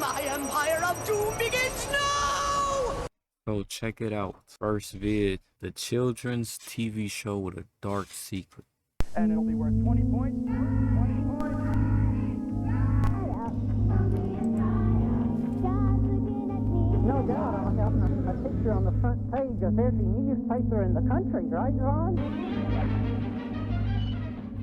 My Empire of Doom begins now! So check it out. First vid, the children's TV show with a dark secret. And it'll be worth 20 points. 20 points. No doubt I'll have a picture on the front page of every newspaper in the country, right, Ron?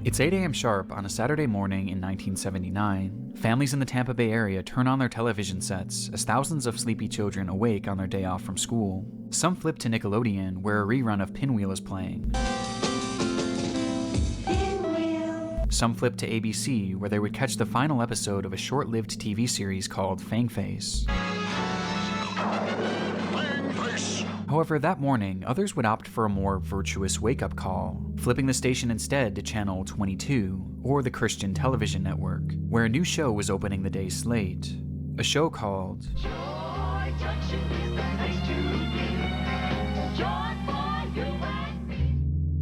It's 8 a.m. sharp on a Saturday morning in 1979. Families in the Tampa Bay area turn on their television sets as thousands of sleepy children awake on their day off from school. Some flip to Nickelodeon, where a rerun of Pinwheel is playing. Some flip to ABC, where they would catch the final episode of a short-lived TV series called Fangface. However, that morning, others would opt for a more virtuous wake-up call, flipping the station instead to Channel 22, or the Christian Television Network, where a new show was opening the day's slate. A show called Joy Junction is the place to be. Joy for you and me.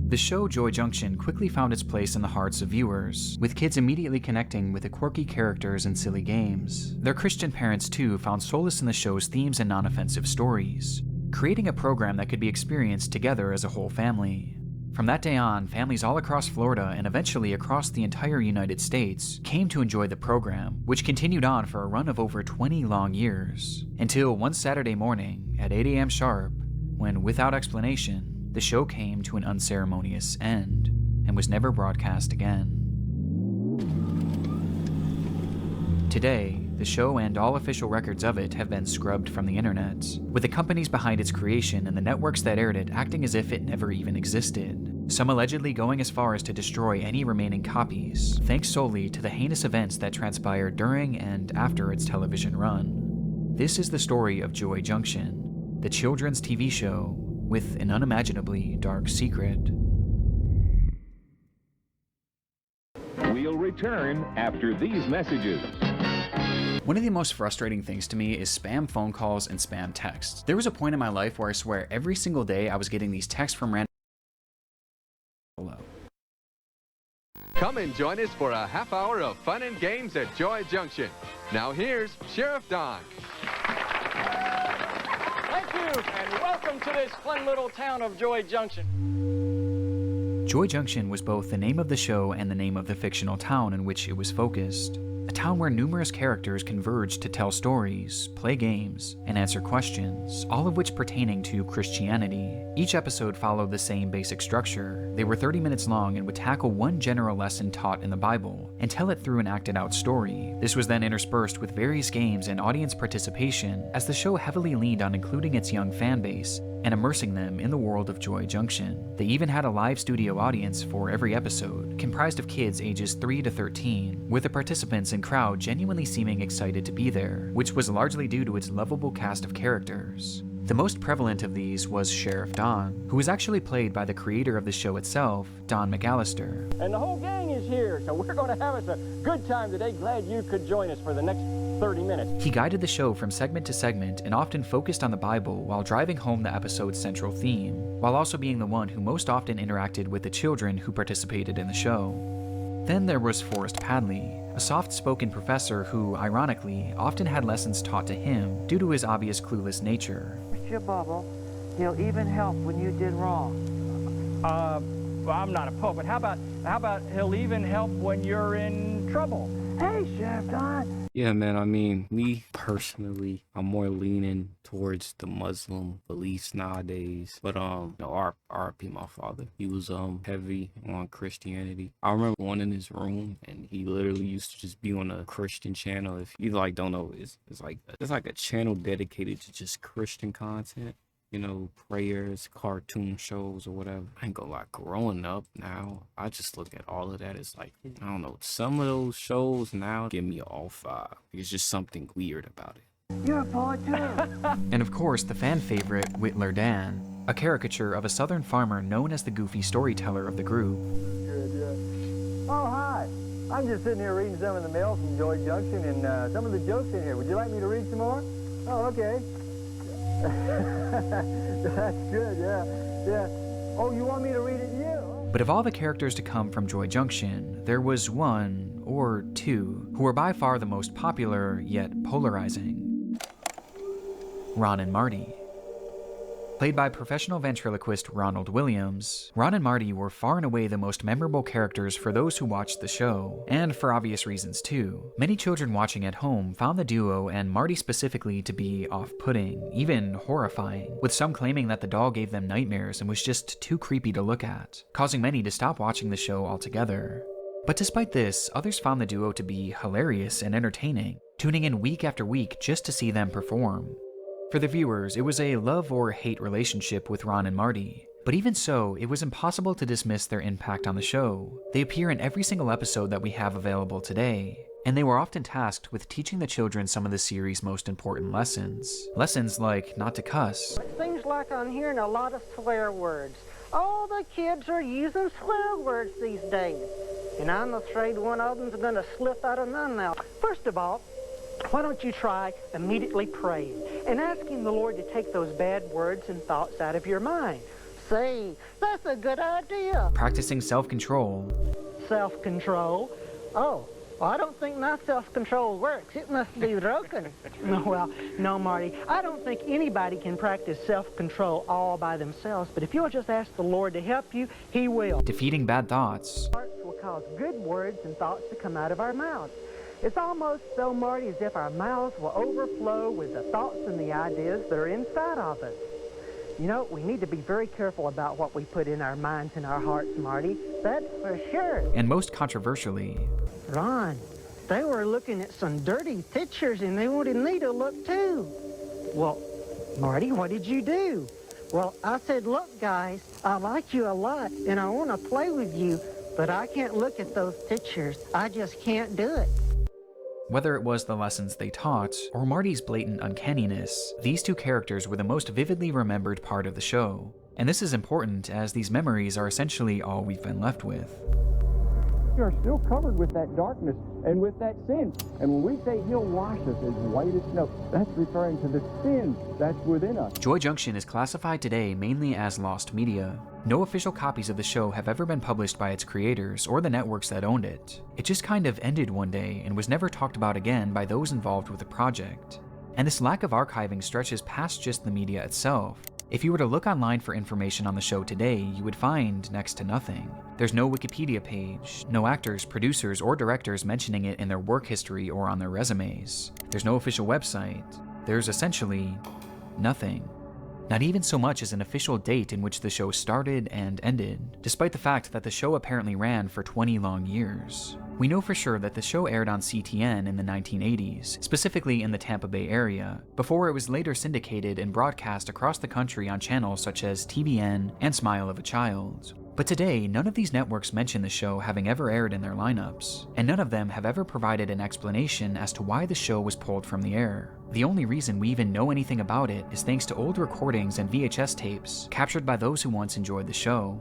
The show Joy Junction quickly found its place in the hearts of viewers, with kids immediately connecting with the quirky characters and silly games. Their Christian parents, too, found solace in the show's themes and non-offensive stories, creating a program that could be experienced together as a whole family. From that day on, families all across Florida and eventually across the entire United States came to enjoy the program, which continued on for a run of over 20 long years, until one Saturday morning at 8 a.m. sharp, when, without explanation, the show came to an unceremonious end and was never broadcast again. Today, the show and all official records of it have been scrubbed from the internet, with the companies behind its creation and the networks that aired it acting as if it never even existed, some allegedly going as far as to destroy any remaining copies, thanks solely to the heinous events that transpired during and after its television run. This is the story of Joy Junction, the children's TV show with an unimaginably dark secret. We'll return after these messages. One of the most frustrating things to me is spam phone calls and spam texts. There was a point in my life where I swear every single day I was getting these texts from random. Hello. Come and join us for a half hour of fun and games at Joy Junction. Now here's Sheriff Don. Thank you, and welcome to this fun little town of Joy Junction. Joy Junction was both the name of the show and the name of the fictional town in which it was focused. A town where numerous characters converged to tell stories, play games, and answer questions, all of which pertaining to Christianity. Each episode followed the same basic structure. They were 30 minutes long and would tackle one general lesson taught in the Bible and tell it through an acted-out story. This was then interspersed with various games and audience participation, as the show heavily leaned on including its young fan base and immersing them in the world of Joy Junction. They even had a live studio audience for every episode, comprised of kids ages 3 to 13, with the participants and crowd genuinely seeming excited to be there, which was largely due to its lovable cast of characters. The most prevalent of these was Sheriff Don, who was actually played by the creator of the show itself, Don McAllister. And the whole gang is here, so we're going to have us a good time today. Glad you could join us for the next 30 minutes. He guided the show from segment to segment and often focused on the Bible while driving home the episode's central theme, while also being the one who most often interacted with the children who participated in the show. Then there was Forrest Padley, a soft-spoken professor who, ironically, often had lessons taught to him due to his obvious clueless nature. Mr. Bubble, he'll even help when you did wrong. Well, I'm not a poet, but how about he'll even help when you're in trouble? Hey, Sheriff Don. Yeah, man, I mean, me personally, I'm more leaning towards the Muslim beliefs nowadays. But, RIP my father. He was, heavy on Christianity. I remember one in his room, and he literally used to just be on a Christian channel. If you, don't know, it's like a channel dedicated to just Christian content. You know, prayers, cartoon shows, or whatever. I ain't gonna lie, growing up now, I just look at all of that as I don't know, some of those shows now give me all 5. It's just something weird about it. You're a poet too. And of course, the fan favorite, Whittler Dan, a caricature of a southern farmer known as the goofy storyteller of the group. Good, yeah. Oh, hi. I'm just sitting here reading some of the mail from Joy Junction and some of the jokes in here. Would you like me to read some more? Oh, okay. That's good, yeah. Oh, you want me to read it? Yeah. But of all the characters to come from Joy Junction, there was one, or two, who were by far the most popular, yet polarizing. Ron and Marty. Played by professional ventriloquist Ronald Williams, Ron and Marty were far and away the most memorable characters for those who watched the show, and for obvious reasons too. Many children watching at home found the duo, and Marty specifically, to be off-putting, even horrifying, with some claiming that the doll gave them nightmares and was just too creepy to look at, causing many to stop watching the show altogether. But despite this, others found the duo to be hilarious and entertaining, tuning in week after week just to see them perform. For the viewers, it was a love or hate relationship with Ron and Marty. But even so, it was impossible to dismiss their impact on the show. They appear in every single episode that we have available today, and they were often tasked with teaching the children some of the series' most important lessons. Lessons like not to cuss. It seems like I'm hearing a lot of swear words. All the kids are using swear words these days, and I'm afraid one of them's going to slip out of my mouth. First of all, why don't you try immediately praying and asking the Lord to take those bad words and thoughts out of your mind? Say, that's a good idea. Practicing self-control. Self-control? Oh, well, I don't think my self-control works. It must be broken. Well, no, Marty, I don't think anybody can practice self-control all by themselves, but if you'll just ask the Lord to help you, He will. Defeating bad thoughts. Hearts will cause good words and thoughts to come out of our mouths. It's almost so, Marty, as if our mouths will overflow with the thoughts and the ideas that are inside of us. You know, we need to be very careful about what we put in our minds and our hearts, Marty. That's for sure. And most controversially, Ron, they were looking at some dirty pictures and they wanted me to look too. Well, Marty, what did you do? Well, I said, look, guys, I like you a lot and I want to play with you, but I can't look at those pictures. I just can't do it. whether it was the lessons they taught or Marty's blatant uncanniness, these two characters were the most vividly remembered part of the show. And this is important as these memories are essentially all we've been left with. We are still covered with that darkness and with that sin. And when we say He'll wash us as white as snow, that's referring to the sin that's within us. Joy Junction is classified today mainly as lost media. No official copies of the show have ever been published by its creators or the networks that owned it. It just kind of ended one day and was never talked about again by those involved with the project. And this lack of archiving stretches past just the media itself. If you were to look online for information on the show today, you would find next to nothing. There's no Wikipedia page, no actors, producers, or directors mentioning it in their work history or on their resumes. There's no official website. There's essentially nothing. Not even so much as an official date in which the show started and ended, despite the fact that the show apparently ran for 20 long years. We know for sure that the show aired on CTN in the 1980s, specifically in the Tampa Bay area, before it was later syndicated and broadcast across the country on channels such as TVN and Smile of a Child. But today, none of these networks mention the show having ever aired in their lineups, and none of them have ever provided an explanation as to why the show was pulled from the air. The only reason we even know anything about it is thanks to old recordings and VHS tapes captured by those who once enjoyed the show.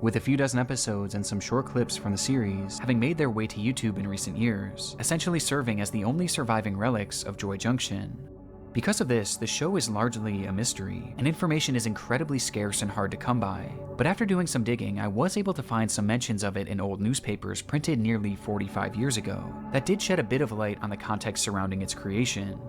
With a few dozen episodes and some short clips from the series having made their way to YouTube in recent years, essentially serving as the only surviving relics of Joy Junction. Because of this, the show is largely a mystery, and information is incredibly scarce and hard to come by. But after doing some digging, I was able to find some mentions of it in old newspapers printed nearly 45 years ago that did shed a bit of light on the context surrounding its creation.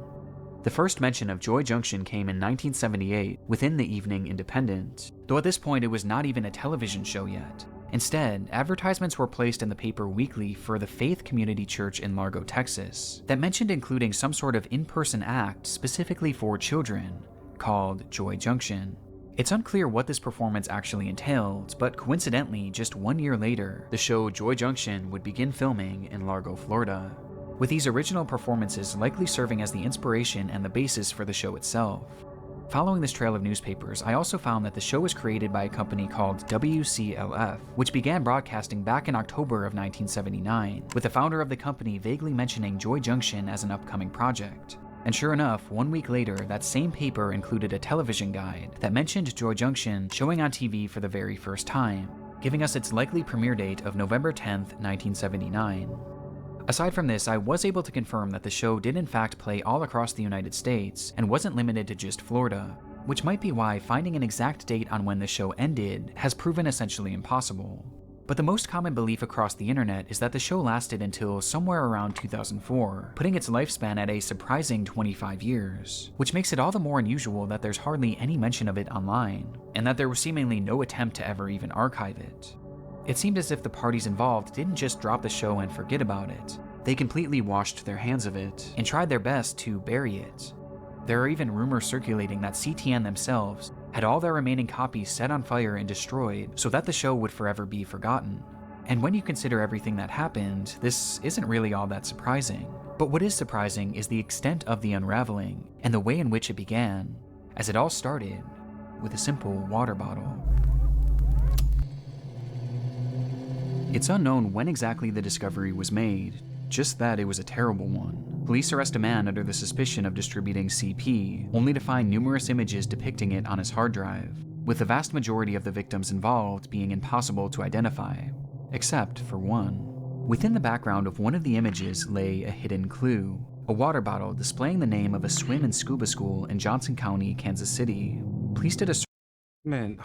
The first mention of Joy Junction came in 1978 within the Evening Independent, though at this point it was not even a television show yet. Instead, advertisements were placed in the paper weekly for the Faith Community Church in Largo, Texas, that mentioned including some sort of in-person act specifically for children, called Joy Junction. It's unclear what this performance actually entailed, but coincidentally, just 1 year later, the show Joy Junction would begin filming in Largo, Florida, with these original performances likely serving as the inspiration and the basis for the show itself. Following this trail of newspapers, I also found that the show was created by a company called WCLF, which began broadcasting back in October of 1979, with the founder of the company vaguely mentioning Joy Junction as an upcoming project. And sure enough, 1 week later, that same paper included a television guide that mentioned Joy Junction showing on TV for the very first time, giving us its likely premiere date of November 10th, 1979. Aside from this, I was able to confirm that the show did in fact play all across the United States and wasn't limited to just Florida, which might be why finding an exact date on when the show ended has proven essentially impossible. But the most common belief across the internet is that the show lasted until somewhere around 2004, putting its lifespan at a surprising 25 years, which makes it all the more unusual that there's hardly any mention of it online, and that there was seemingly no attempt to ever even archive it. It seemed as if the parties involved didn't just drop the show and forget about it. They completely washed their hands of it and tried their best to bury it. There are even rumors circulating that CTN themselves had all their remaining copies set on fire and destroyed so that the show would forever be forgotten. And when you consider everything that happened, this isn't really all that surprising. But what is surprising is the extent of the unraveling and the way in which it began, as it all started with a simple water bottle. It's unknown when exactly the discovery was made, just that it was a terrible one. Police arrest a man under the suspicion of distributing CP, only to find numerous images depicting it on his hard drive, with the vast majority of the victims involved being impossible to identify, except for one. Within the background of one of the images lay a hidden clue, a water bottle displaying the name of a swim and scuba school in Johnson County, Kansas City. Police did a Man,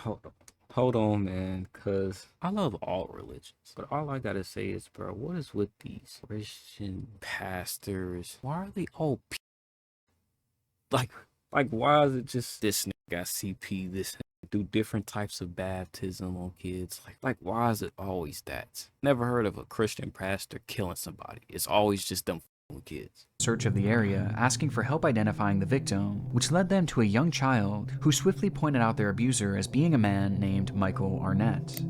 hold on, man, cause I love all religions, but all I gotta say is, bro, what is with these Christian pastors? Why are they all like why is it just this nigga got CP, this nigga do different types of baptism on kids? Like why is it always that? Never heard of a Christian pastor killing somebody. It's always just them kids. Search of the area, asking for help identifying the victim, which led them to a young child who swiftly pointed out their abuser as being a man named Michael Arnett.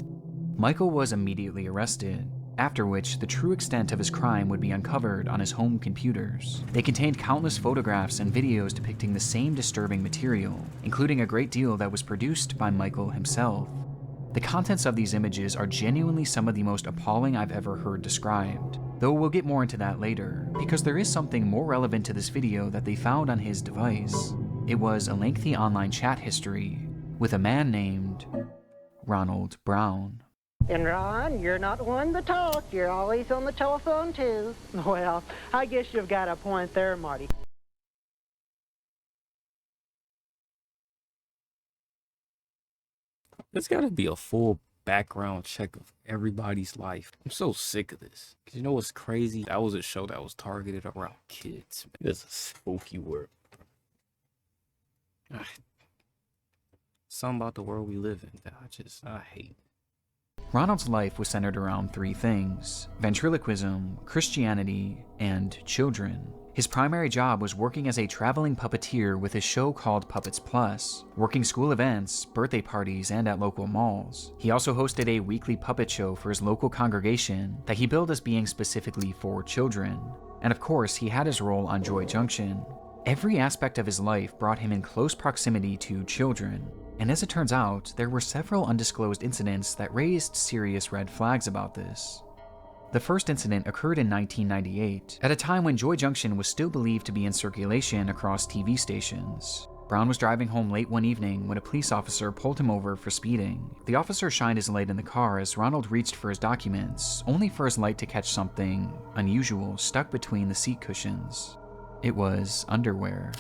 Michael was immediately arrested, after which the true extent of his crime would be uncovered on his home computers. They contained countless photographs and videos depicting the same disturbing material, including a great deal that was produced by Michael himself. The contents of these images are genuinely some of the most appalling I've ever heard described, though we'll get more into that later, because there is something more relevant to this video that they found on his device. It was a lengthy online chat history with a man named Ronald Brown. And Ron, you're not one to talk. You're always on the telephone too. Well, I guess you've got a point there, Marty. There's gotta be a full background check of everybody's life. I'm so sick of this. Cause you know what's crazy? That was a show that was targeted around kids. It's a spooky world. Something about the world we live in that I hate. Ronald's life was centered around three things: ventriloquism, Christianity, and children. His primary job was working as a traveling puppeteer with a show called Puppets Plus, working school events, birthday parties, and at local malls. He also hosted a weekly puppet show for his local congregation that he billed as being specifically for children. And of course, he had his role on Joy Junction. Every aspect of his life brought him in close proximity to children. And as it turns out, there were several undisclosed incidents that raised serious red flags about this. The first incident occurred in 1998, at a time when Joy Junction was still believed to be in circulation across TV stations. Brown was driving home late one evening when a police officer pulled him over for speeding. The officer shined his light in the car as Ronald reached for his documents, only for his light to catch something unusual stuck between the seat cushions. It was underwear.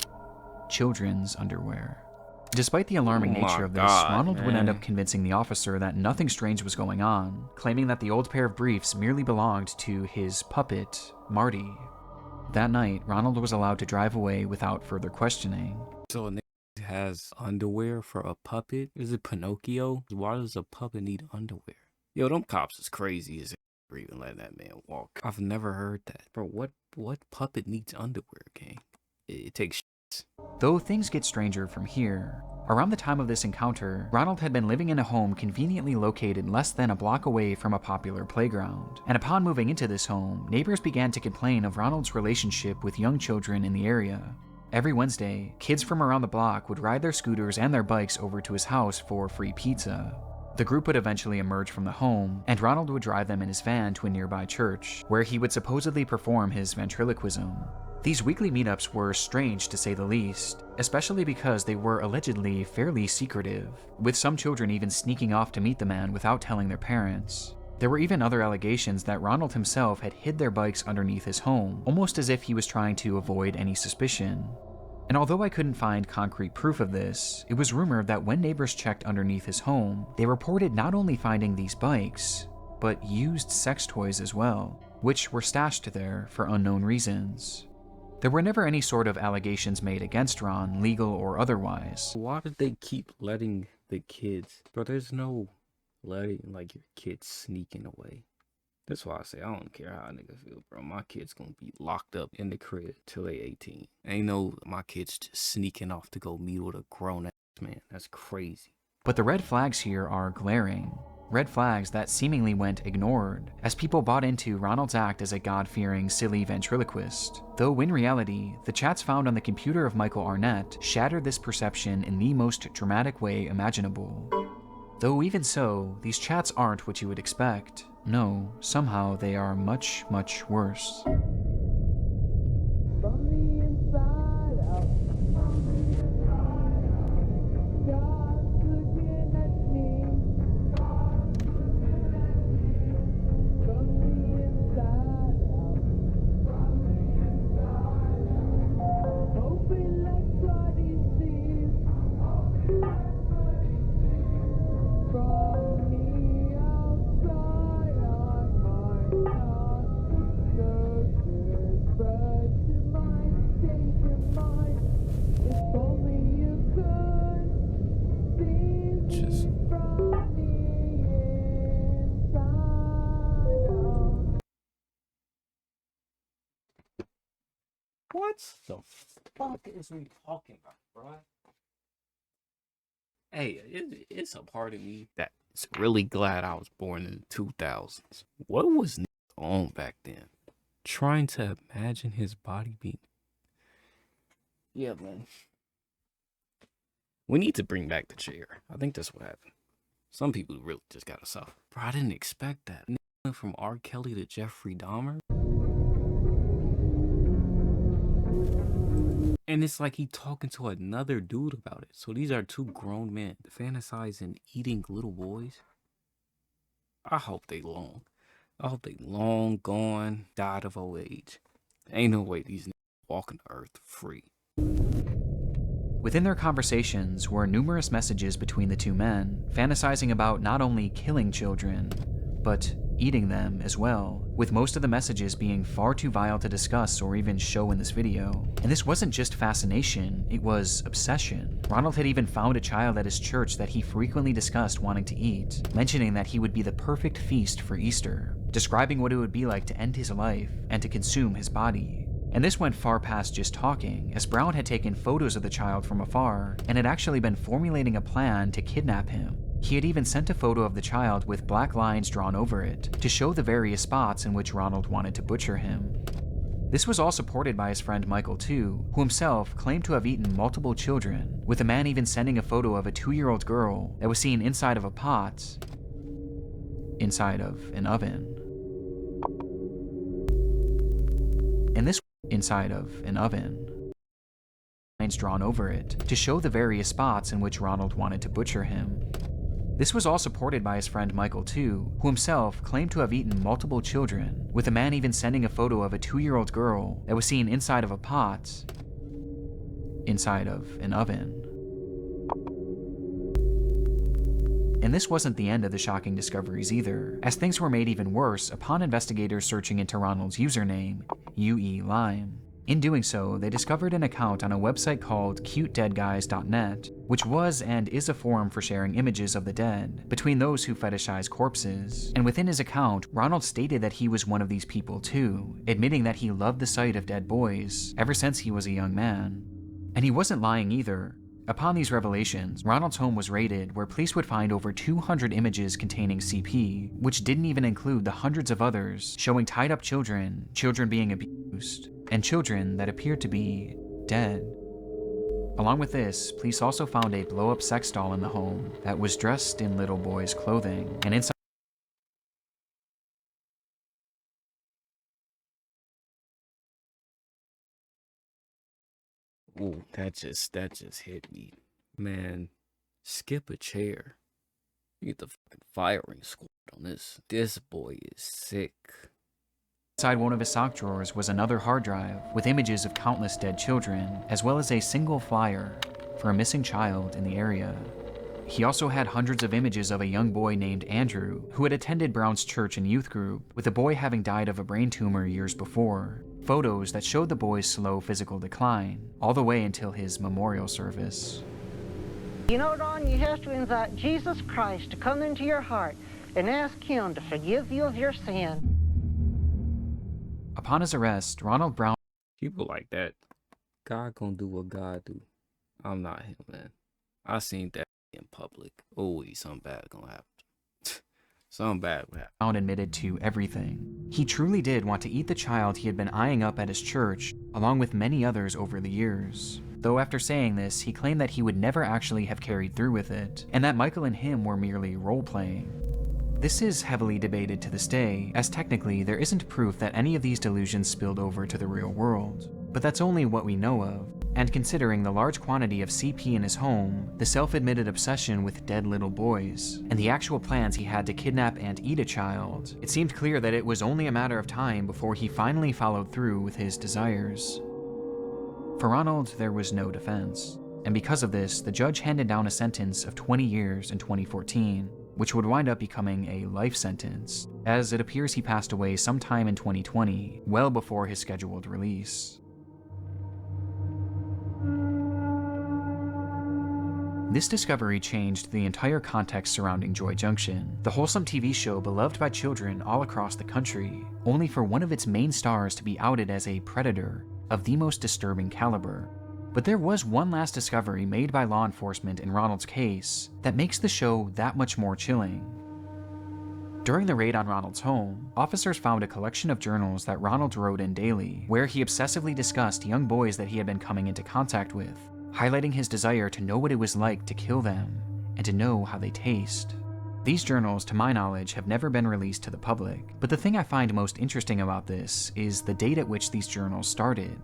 Children's underwear. Despite the alarming nature of this, Ronald would end up convincing the officer that nothing strange was going on, claiming that the old pair of briefs merely belonged to his puppet, Marty. That night, Ronald was allowed to drive away without further questioning. So a nigga has underwear for a puppet? Is it Pinocchio? Why does a puppet need underwear? Yo, them cops is crazy as for even letting that man walk. I've never heard that. Bro, what puppet needs underwear, gang? It takes shit. Though things get stranger from here. Around the time of this encounter, Ronald had been living in a home conveniently located less than a block away from a popular playground. And upon moving into this home, neighbors began to complain of Ronald's relationship with young children in the area. Every Wednesday, kids from around the block would ride their scooters and their bikes over to his house for free pizza. The group would eventually emerge from the home, and Ronald would drive them in his van to a nearby church, where he would supposedly perform his ventriloquism. These weekly meetups were strange to say the least, especially because they were allegedly fairly secretive, with some children even sneaking off to meet the man without telling their parents. There were even other allegations that Ronald himself had hid their bikes underneath his home, almost as if he was trying to avoid any suspicion. And although I couldn't find concrete proof of this, it was rumored that when neighbors checked underneath his home, they reported not only finding these bikes, but used sex toys as well, which were stashed there for unknown reasons. There were never any sort of allegations made against Ron, legal or otherwise. Why did they keep letting the kids? Bro, there's no letting like your kids sneaking away. That's why I say I don't care how a nigga feel, bro. My kid's gonna be locked up in the crib till they 18. Ain't no my kid's just sneaking off to go meet with a grown ass man. That's crazy. But the red flags here are glaring. Red flags that seemingly went ignored, as people bought into Ronald's act as a God-fearing, silly ventriloquist. Though in reality, the chats found on the computer of Michael Arnett shattered this perception in the most dramatic way imaginable. Though even so, these chats aren't what you would expect. No, somehow they are much, much worse. What the fuck is we talking about, bro? Hey, it's a part of me that's really glad I was born in the 2000s. What was on back then? Trying to imagine his body being... Yeah, man. We need to bring back the chair. I think that's what happened. Some people really just gotta suffer. Bro, I didn't expect that. From R. Kelly to Jeffrey Dahmer. And it's like he talking to another dude about it. So these are two grown men fantasizing eating little boys. I hope they long. I hope they long gone, died of old age. Ain't no way these niggas walking the earth free. Within their conversations were numerous messages between the two men, fantasizing about not only killing children, but eating them as well, with most of the messages being far too vile to discuss or even show in this video. And this wasn't just fascination, it was obsession. Ronald had even found a child at his church that he frequently discussed wanting to eat, mentioning that he would be the perfect feast for Easter, describing what it would be like to end his life and to consume his body. And this went far past just talking, as Brown had taken photos of the child from afar and had actually been formulating a plan to kidnap him. He had even sent a photo of the child with black lines drawn over it to show the various spots in which Ronald wanted to butcher him. This was all supported by his friend Michael too, who himself claimed to have eaten multiple children, with a man even sending a photo of a 2-year-old girl that was seen inside of a pot, inside of an oven. And this inside of an oven. Lines drawn over it to show the various spots in which Ronald wanted to butcher him. This was all supported by his friend Michael too, who himself claimed to have eaten multiple children, with a man even sending a photo of a 2-year-old girl that was seen inside of a pot, inside of an oven. And this wasn't the end of the shocking discoveries either, as things were made even worse upon investigators searching into Ronald's username, UE Lime. In doing so, they discovered an account on a website called cutedeadguys.net, which was and is a forum for sharing images of the dead between those who fetishize corpses. And within his account, Ronald stated that he was one of these people too, admitting that he loved the sight of dead boys ever since he was a young man. And he wasn't lying either. Upon these revelations, Ronald's home was raided, where police would find over 200 images containing CP, which didn't even include the hundreds of others showing tied up children, children being abused, and children that appeared to be dead. Along with this, police also found a blow-up sex doll in the home that was dressed in little boys' clothing, and inside Ooh, that just hit me. Man, skip a chair. You get the fucking firing squad on this. This boy is sick. inside one of his sock drawers was another hard drive with images of countless dead children, as well as a single flyer for a missing child in the area. He also had hundreds of images of a young boy named Andrew who had attended Brown's church and youth group, with the boy having died of a brain tumor years before. Photos that showed the boy's slow physical decline, all the way until his memorial service. You know, Ron, you have to invite Jesus Christ to come into your heart and ask him to forgive you of your sin. Upon his arrest, Ronald Brown... People like that, God gonna do what God do. I'm not him, man. I seen that in public. Always something bad gonna happen. Something bad would happen. Brown admitted to everything. He truly did want to eat the child he had been eyeing up at his church, along with many others over the years. Though after saying this, he claimed that he would never actually have carried through with it, and that Michael and him were merely role-playing. This is heavily debated to this day, as technically there isn't proof that any of these delusions spilled over to the real world. But that's only what we know of, and considering the large quantity of CP in his home, the self-admitted obsession with dead little boys, and the actual plans he had to kidnap and eat a child, it seemed clear that it was only a matter of time before he finally followed through with his desires. For Ronald, there was no defense, and because of this, the judge handed down a sentence of 20 years in 2014, which would wind up becoming a life sentence, as it appears he passed away sometime in 2020, well before his scheduled release. This discovery changed the entire context surrounding Joy Junction, the wholesome TV show beloved by children all across the country, only for one of its main stars to be outed as a predator of the most disturbing caliber. But there was one last discovery made by law enforcement in Ronald's case that makes the show that much more chilling. During the raid on Ronald's home, officers found a collection of journals that Ronald wrote in daily, where he obsessively discussed young boys that he had been coming into contact with, highlighting his desire to know what it was like to kill them, and to know how they taste. These journals, to my knowledge, have never been released to the public, but the thing I find most interesting about this is the date at which these journals started.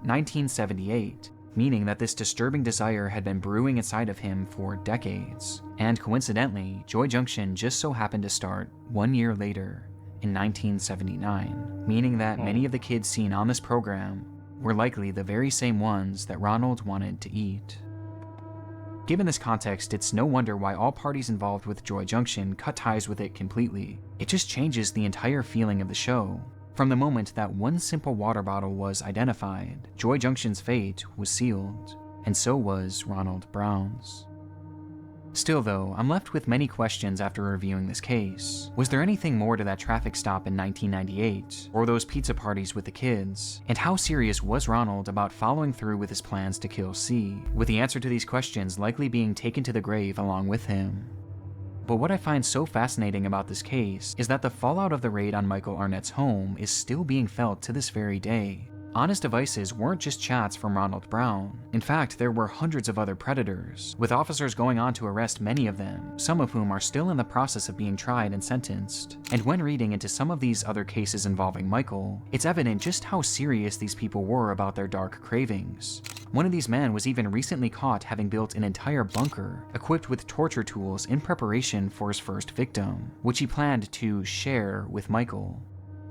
1978, meaning that this disturbing desire had been brewing inside of him for decades, and coincidentally, Joy Junction just so happened to start 1 year later, in 1979, meaning that many of the kids seen on this program were likely the very same ones that Ronald wanted to eat. Given this context, it's no wonder why all parties involved with Joy Junction cut ties with it completely. It just changes the entire feeling of the show. From the moment that one simple water bottle was identified, Joy Junction's fate was sealed, and so was Ronald Brown's. Still though, I'm left with many questions after reviewing this case. Was there anything more to that traffic stop in 1998, or those pizza parties with the kids? And how serious was Ronald about following through with his plans to kill C, with the answer to these questions likely being taken to the grave along with him? But what I find so fascinating about this case is that the fallout of the raid on Michael Arnett's home is still being felt to this very day. Honest devices weren't just chats from Ronald Brown. In fact, there were hundreds of other predators, with officers going on to arrest many of them, some of whom are still in the process of being tried and sentenced. And when reading into some of these other cases involving Michael, it's evident just how serious these people were about their dark cravings. One of these men was even recently caught having built an entire bunker equipped with torture tools in preparation for his first victim, which he planned to share with Michael.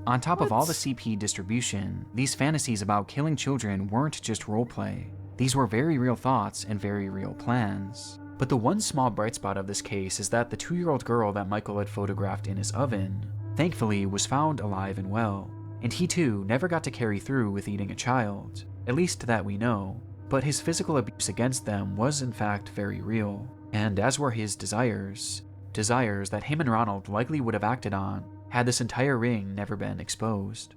On top of all the CP distribution, these fantasies about killing children weren't just roleplay. These were very real thoughts and very real plans. But the one small bright spot of this case is that the 2-year-old girl that Michael had photographed in his oven, thankfully was found alive and well, and he too never got to carry through with eating a child, at least that we know. But his physical abuse against them was in fact very real, and as were his desires that him and Ronald likely would have acted on had this entire ring never been exposed.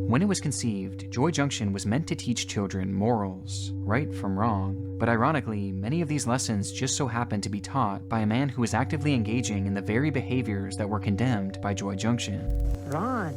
When it was conceived, Joy Junction was meant to teach children morals, right from wrong, but ironically, many of these lessons just so happened to be taught by a man who was actively engaging in the very behaviors that were condemned by Joy Junction. Ron,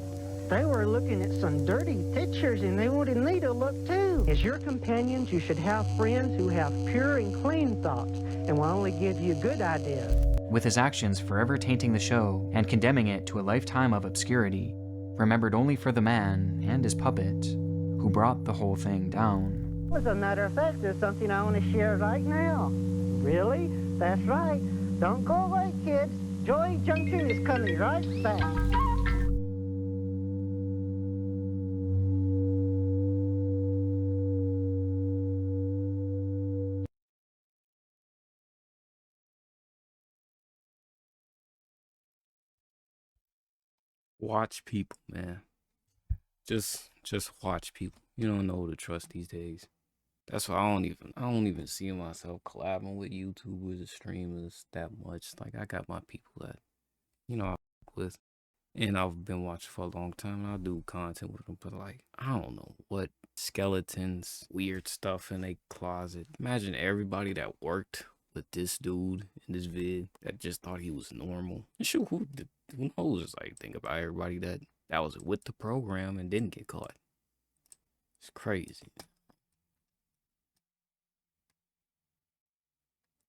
they were looking at some dirty pictures and they wanted me to look too. As your companions, you should have friends who have pure and clean thoughts and will only give you good ideas. With his actions forever tainting the show and condemning it to a lifetime of obscurity, remembered only for the man and his puppet who brought the whole thing down. As a matter of fact, there's something I want to share right now. Really? That's right. Don't go away, kids. Joy Junction is coming right back. Watch people, man. Just watch people. You don't know who to trust these days. That's why I don't even see myself collabing with YouTubers or streamers that much. Like, I got my people that, I fuck with, and I've been watching for a long time, and I'll do content with them, but like, I don't know what skeletons, weird stuff in a closet. Imagine everybody that worked with this dude in this vid that just thought he was normal. And shoot, who knows? Like, think about everybody that was with the program and didn't get caught. It's crazy.